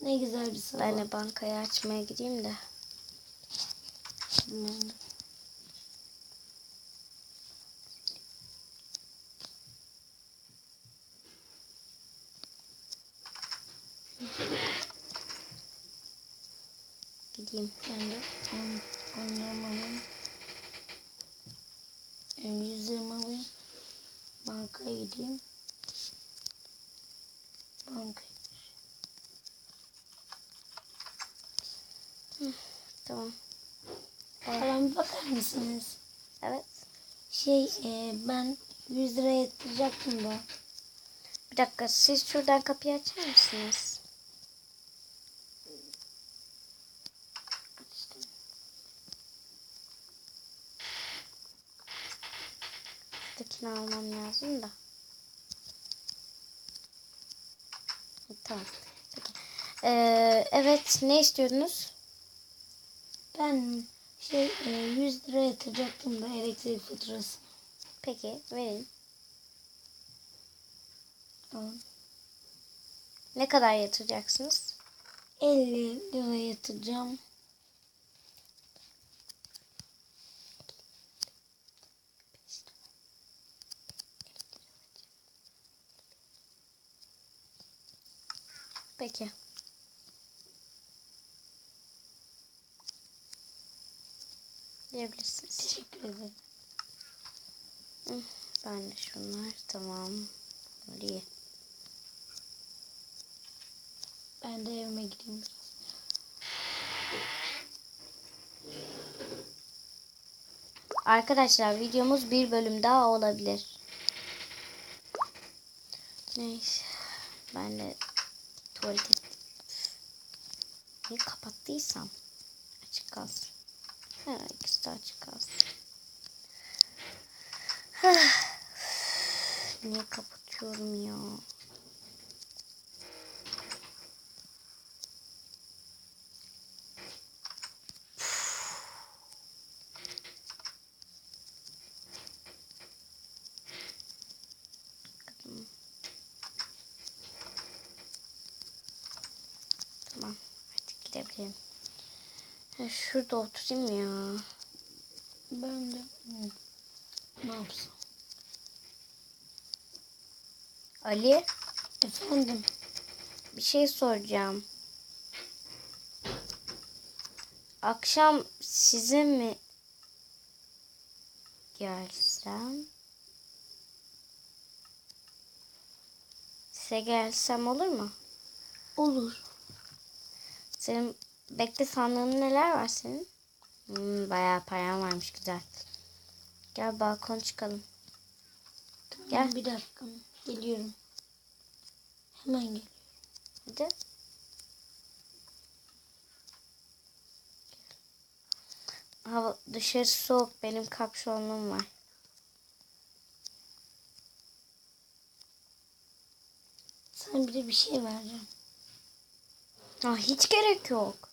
Ne güzel bir sabah. Ben de bankayı açmaya gideyim de. Gideyim. Ben de onları alayım. 120 alayım. Bankaya gideyim. Bankaya. Tamam. Bana bir bakar mısınız? Evet. Ben 100 lira yatıracaktım da. Bir dakika, siz şuradan kapıyı açar mısınız? Açtım. Şuradakini almam lazım da. Tamam. Peki. Evet, ne istiyordunuz? Ben 100 lira yatıracaktım da elektrik faturası. Peki, verin. Alın. Ne kadar yatıracaksınız? 50 lira yatıracağım. Peki. Diyebilirsiniz. Teşekkür ederim. Ben de şunlar. Tamam. İyi. Ben de evime gideyim biraz. Arkadaşlar, videomuz bir bölüm daha olabilir. Neyse. Ben de tuvalete... Niye kapattıysam açık kalsın. Ha, ikisi de açık kalsın. Niye kapatıyorum ya? Tamam. Artık gidebilirim. Şurada oturayım ya. Ben de ne yapsam? Ali, Efendim? bir şey soracağım. Akşam size mi gelsem? Size gelsem olur mu? Olur. Senin bekle, sandığın neler var senin? Bayağı paran varmış, güzel. Gel balkona çıkalım. Tamam, Gel. bir dakika. Geliyorum. Hemen geliyorum. Hadi. Hava dışarı soğuk, benim kapşonluğum var. Sana bir de bir şey vereceğim. Hiç gerek yok.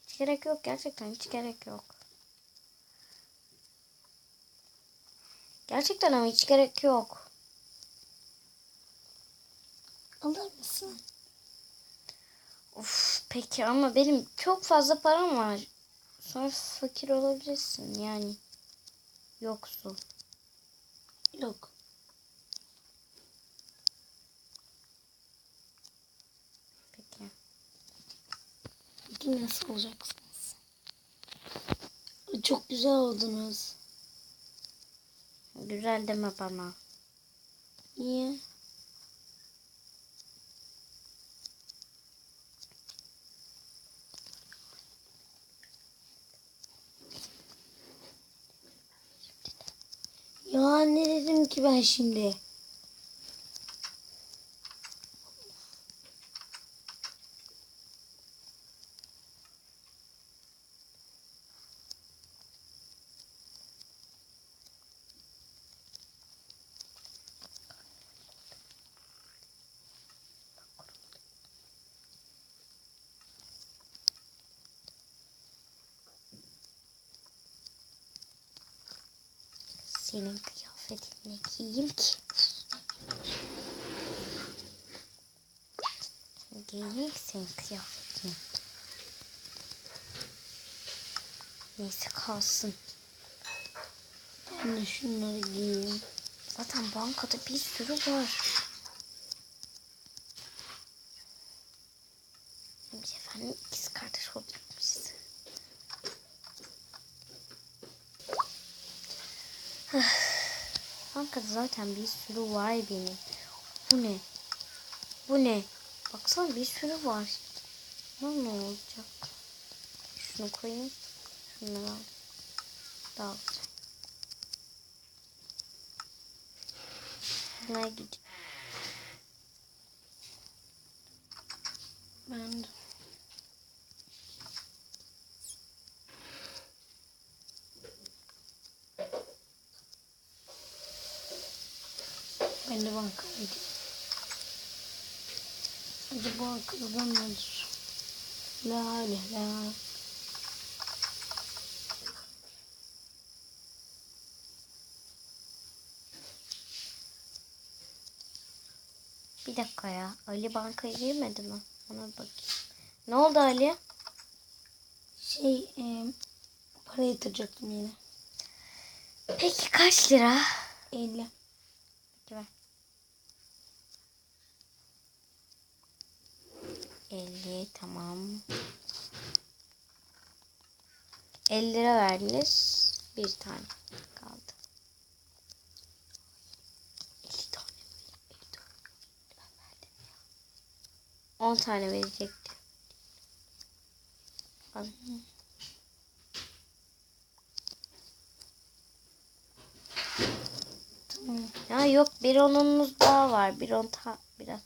Hiç gerek yok, gerçekten hiç gerek yok. Gerçekten ama hiç gerek yok. Alır mısın? Of, peki ama benim çok fazla param var. Sonra fakir olabilirsin yani. Yoksul. Yok. Peki. Peki nasıl olacaksınız? Çok güzel oldunuz. Güzel deme bana. Niye? Ya ne dedim ki ben şimdi? Senin kıyafetini giyeyim ki. Giyeyim senin kıyafetini. Neyse kalsın. Ben de şunları giyeyim. Zaten bankada bir sürü var. Biz efendim ikiz kardeş olacakmışız. Bankada zaten bir sürü var benim. Bu ne? Bu ne? Baksana bir sürü var. Ne olacak? Şunu koyayım. Şunları al. Daha güzel. Bunlara gideceğim. Ben de. Ben de bankaya gideyim. Hadi bankadan nedir? La la la. Bir dakika ya. Ali bankaya girmedi mi? Ona bakayım. Ne oldu Ali? Para yatıracaktım yine. Peki kaç lira? 50. Peki ver. 50 tamam. 50 lira verdiniz. Bir tane kaldı. 50 tane. 10 tane verecekti. Al. Tamam. Ya yok bir onunuz daha var. Bir on biraz.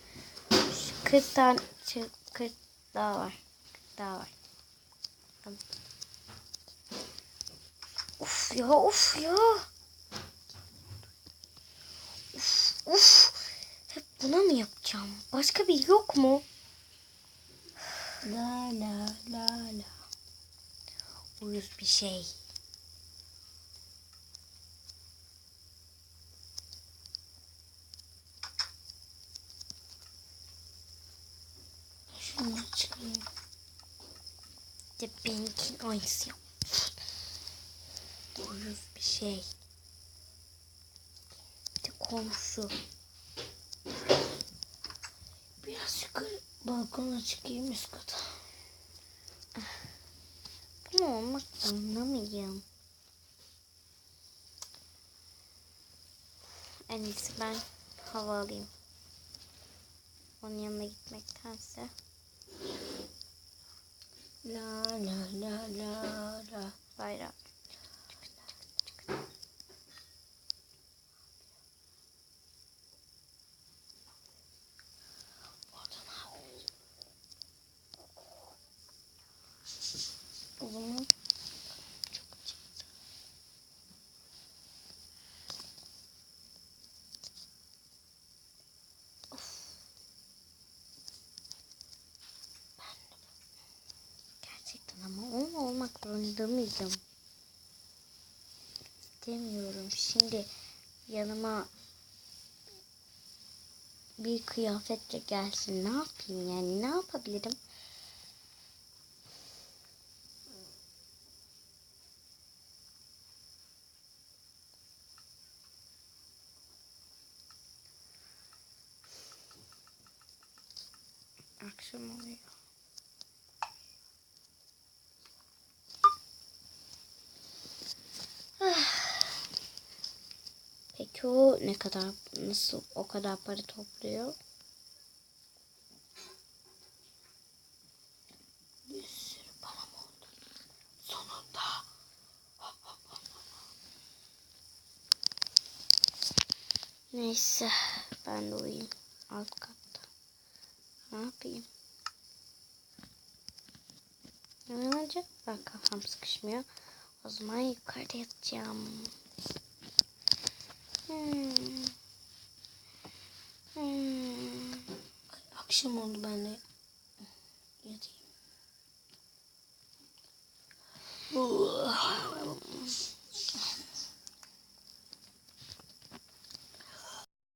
40 tane 40 daha var. 40 daha var. Tamam. Uf ya of ya. Uf. Hep buna mı yapacağım? Başka bir yok mu? La la la la. Uyuz bir şey. Şunları çıkarayım. De benimkin aynısı yok. Uyuz bir şey. Bir de komşu. Biraz yukarı balkona çıkayım üst kata. Bunu olmak zorunda mıyım? En iyisi ben hava alayım. Onun yanına gitmektense. La la la la la. Bayram. O zaman Gerçekten ama onu olmak zorunda mıydım? İstemiyorum. Şimdi yanıma bir kıyafetle gelsin. Ne yapayım yani? Ne yapabilirim? Akşam oluyor. Peki o ne kadar, nasıl o kadar para topluyor? bir sürü param oldu. Sonunda. Neyse ben de uyuyayım alt katta. Ne yapayım? Ne olacak? Bak kafam sıkışmıyor. O zaman yukarıda yatacağım. Akşam oldu ben de